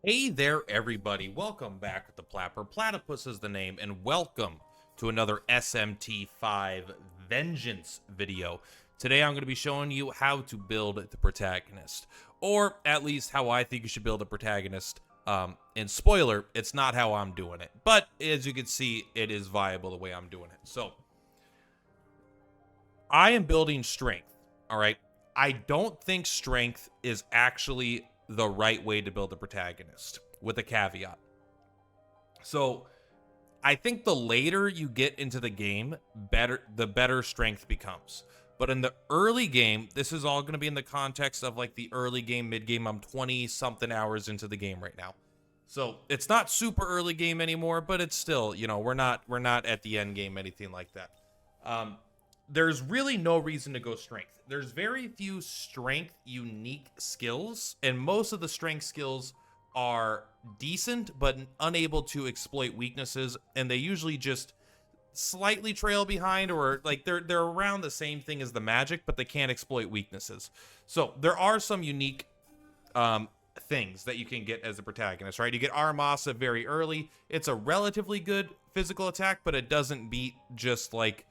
Hey there, everybody. Welcome back to Plapper. Platypus is the name, and welcome to another SMT5 Vengeance video. Today, I'm going to be showing you how to build the protagonist, or at least how I think you should build a protagonist. And spoiler, it's not how I'm doing it, but as you can see, it is viable the way I'm doing it. So, I am building strength, all right? I don't think strength is actually the right way to build a protagonist, with a caveat. So, I think the later you get into the game, the better strength becomes. But in the early game, this is all going to be in the context of like the early game, mid game. I'm 20 something hours into the game right now. So, it's not super early game anymore, but it's still, we're not at the end game, anything like that. There's really no reason to go strength. There's very few strength unique skills, and most of the strength skills are decent but unable to exploit weaknesses, and they usually just slightly trail behind, or like they're around the same thing as the magic, but they can't exploit weaknesses. So there are some unique things that you can get as a protagonist, right? You get Aramasa very early. It's a relatively good physical attack, but it doesn't beat just like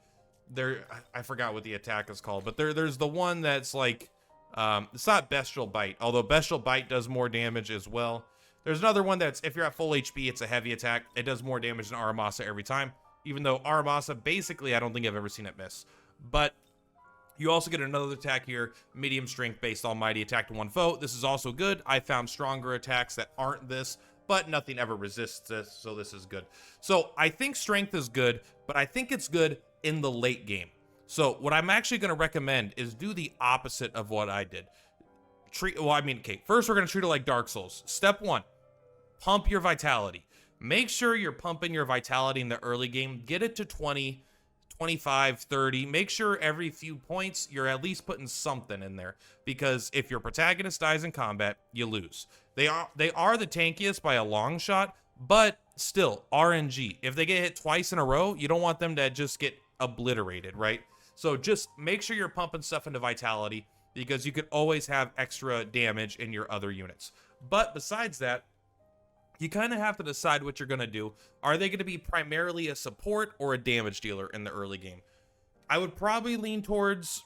I forgot what the attack is called, but there's the one that's like it's not Bestial Bite, although Bestial Bite does more damage as well. There's another one that's, if you're at full HP, it's a heavy attack. It does more damage than Aramasa every time, even though Aramasa, basically, I don't think I've ever seen it miss. But you also get another attack here, medium strength based almighty attack to one foe. This is also good. I found stronger attacks that aren't this, but nothing ever resists this, so this is good. So I think strength is good, but I think it's good in the late game. So what I'm actually going to recommend is do the opposite of what I did. First we're going to treat it like Dark Souls. Step 1, pump your vitality. Make sure you're pumping your vitality in the early game. Get it to 20, 25, 30. Make sure every few points you're at least putting something in there, because if your protagonist dies in combat, you lose. They are the tankiest by a long shot, but still, RNG. If they get hit twice in a row, you don't want them to just get obliterated, right? So just make sure you're pumping stuff into vitality, because you could always have extra damage in your other units. But besides that, you kind of have to decide what you're going to do. Are they going to be primarily a support or a damage dealer in the early game? I would probably lean towards,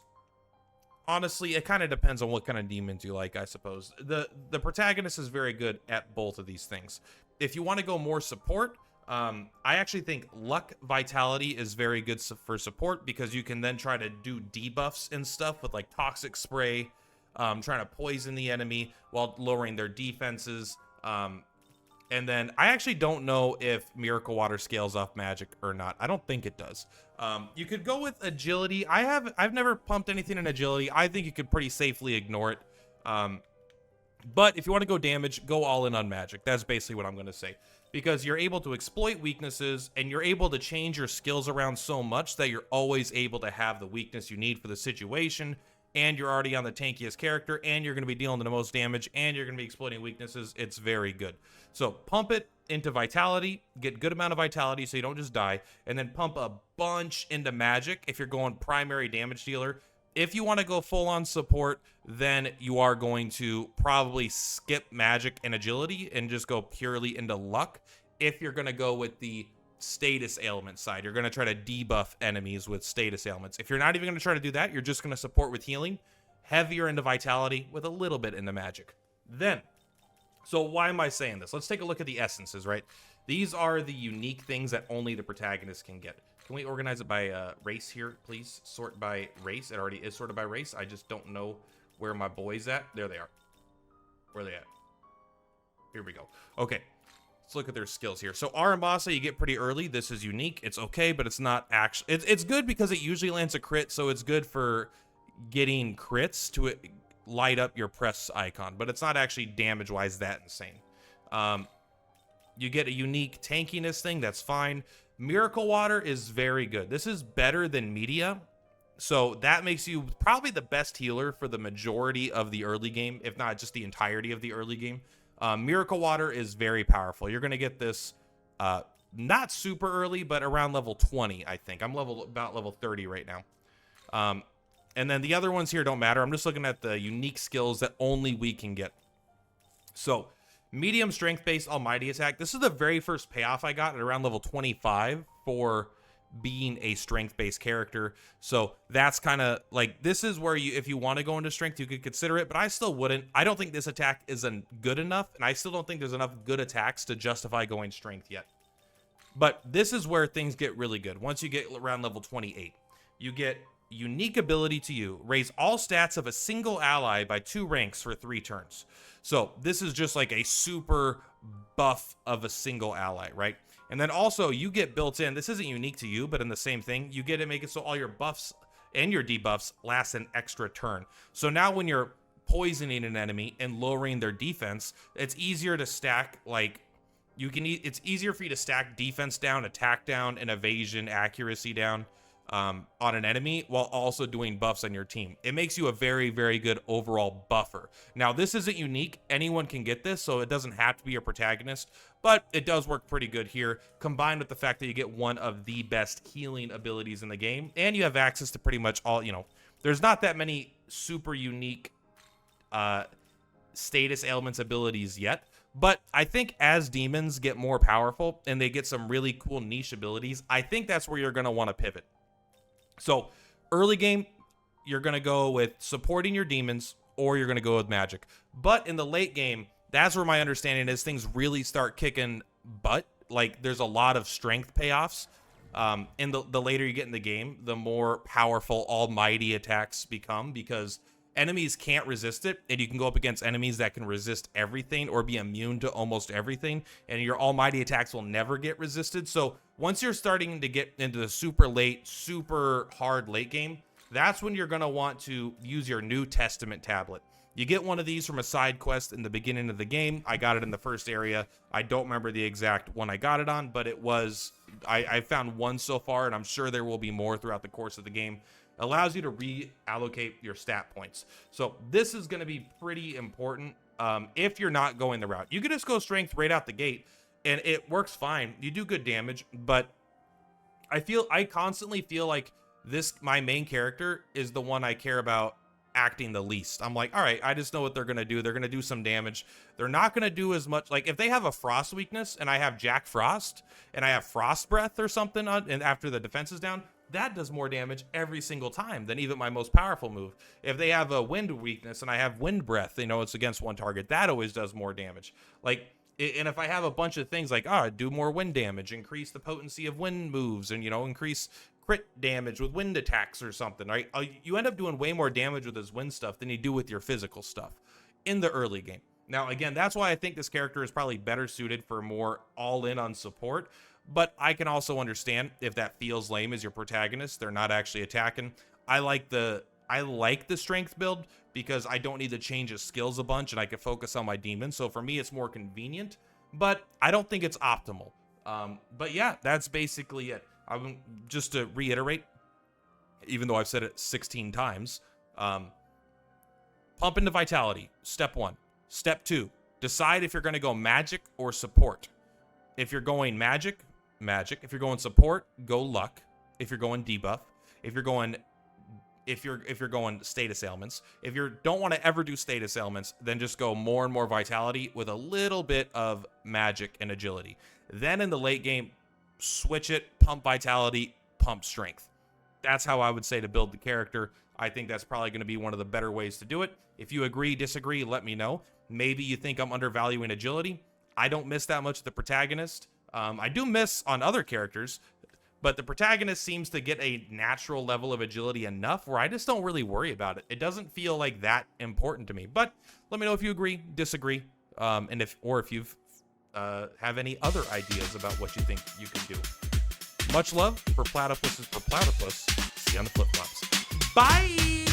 honestly, it kind of depends on what kind of demons you like, I suppose. The protagonist is very good at both of these things. If you want to go more support, I actually think luck vitality is very good for support, because you can then try to do debuffs and stuff with like toxic spray, trying to poison the enemy while lowering their defenses. And then I actually don't know if Miracle Water scales off magic or not. I don't think it does. You could go with agility. I've never pumped anything in agility. I think you could pretty safely ignore it. But if you want to go damage, go all in on magic. That's basically what I'm going to say, because you're able to exploit weaknesses, and you're able to change your skills around so much that you're always able to have the weakness you need for the situation, and you're already on the tankiest character, and you're going to be dealing the most damage, and you're going to be exploiting weaknesses. It's very good. So pump it into vitality, get good amount of vitality so you don't just die, and then pump a bunch into magic if you're going primary damage dealer. If you want to go full-on support, then you are going to probably skip magic and agility and just go purely into luck. If you're going to go with the status ailment side, you're going to try to debuff enemies with status ailments. If you're not even going to try to do that, you're just going to support with healing, heavier into vitality with a little bit into magic. Then, so why am I saying this? Let's take a look at the essences, right? These are the unique things that only the protagonist can get. Can we organize it by race here, please? Sort by race. It already is sorted by race. I just don't know where my boy's at. There they are. Where are they at? Here we go. Okay. Let's look at their skills here. So Aramasa, you get pretty early. This is unique. It's okay, but it's not actually... It's good because it usually lands a crit, so it's good for getting crits to light up your press icon, but it's not actually damage-wise that insane. You get a unique tankiness thing. That's fine. Miracle Water is very good. This is better than Media, so that makes you probably the best healer for the majority of the early game, if not just the entirety of the early game. Miracle Water is very powerful. You're going to get this not super early, but around level 20, I think. I'm about level 30 right now. And then the other ones here don't matter. I'm just looking at the unique skills that only we can get. So medium strength-based almighty attack. This is the very first payoff I got at around level 25 for being a strength-based character. So that's kind of like, this is where you, if you want to go into strength, you could consider it, but I still wouldn't. I don't think this attack isn't good enough, and I still don't think there's enough good attacks to justify going strength yet. But this is where things get really good. Once you get around level 28, you get unique ability to you, raise all stats of a single ally by 2 ranks for 3 turns. So this is just like a super buff of a single ally, right? And then also you get built in, this isn't unique to you, but in the same thing, you get to make it so all your buffs and your debuffs last an extra turn. So now when you're poisoning an enemy and lowering their defense, it's easier to stack, like, it's easier for you to stack defense down, attack down, and evasion accuracy down on an enemy while also doing buffs on your team. It makes you a very, very good overall buffer. Now, this isn't unique. Anyone can get this, so it doesn't have to be your protagonist, but it does work pretty good here, combined with the fact that you get one of the best healing abilities in the game, and you have access to pretty much all, there's not that many super unique status ailments abilities yet, but I think as demons get more powerful and they get some really cool niche abilities, I think that's where you're going to want to pivot. So early game, you're going to go with supporting your demons, or you're going to go with magic. But in the late game, that's where my understanding is things really start kicking butt. Like, there's a lot of strength payoffs. And the later you get in the game, the more powerful almighty attacks become, because enemies can't resist it, and you can go up against enemies that can resist everything or be immune to almost everything, and your almighty attacks will never get resisted. So once you're starting to get into the super late, super hard late game, that's when you're going to want to use your New Testament tablet. You get one of these from a side quest in the beginning of the game. I got it in the first area. I don't remember the exact one I got it on, but it was, I found one so far, and I'm sure there will be more throughout the course of the game. Allows you to reallocate your stat points. So this is going to be pretty important if you're not going the route. You could just go strength right out the gate, and it works fine. You do good damage, but I constantly feel like my main character is the one I care about acting the least. I'm like, all right, I just know what they're going to do. They're going to do some damage. They're not going to do as much. Like, if they have a frost weakness and I have Jack Frost and I have Frost Breath or something and after the defense is down, that does more damage every single time than even my most powerful move. If they have a wind weakness and I have Wind Breath, it's against one target, that always does more damage. Like, and if I have a bunch of things like, do more wind damage, increase the potency of wind moves, and, increase crit damage with wind attacks or something, right? You end up doing way more damage with this wind stuff than you do with your physical stuff in the early game. Now, again, that's why I think this character is probably better suited for more all-in on support, but I can also understand if that feels lame as your protagonist. They're not actually attacking. I like the strength build because I don't need to change his skills a bunch and I can focus on my demons. So for me, it's more convenient, but I don't think it's optimal. But yeah, that's basically it. Just to reiterate, even though I've said it 16 times, pump into vitality, step 1. Step 2, decide if you're going to go magic or support. If you're going magic. If you're going support, go luck. If you're going debuff, if you're going status ailments, if you don't want to ever do status ailments, then just go more and more vitality with a little bit of magic and agility. Then in the late game, switch it, pump vitality, pump strength. That's how I would say to build the character. I think that's probably going to be one of the better ways to do it. If you agree, disagree, let me know. Maybe you think I'm undervaluing agility. I don't miss that much of the protagonist. I do miss on other characters, but the protagonist seems to get a natural level of agility enough where I just don't really worry about it. It doesn't feel like that important to me, but let me know if you agree, disagree, and if you've have any other ideas about what you think you can do. Much love for Platypus is for Platypus. See you on the flip-flops. Bye!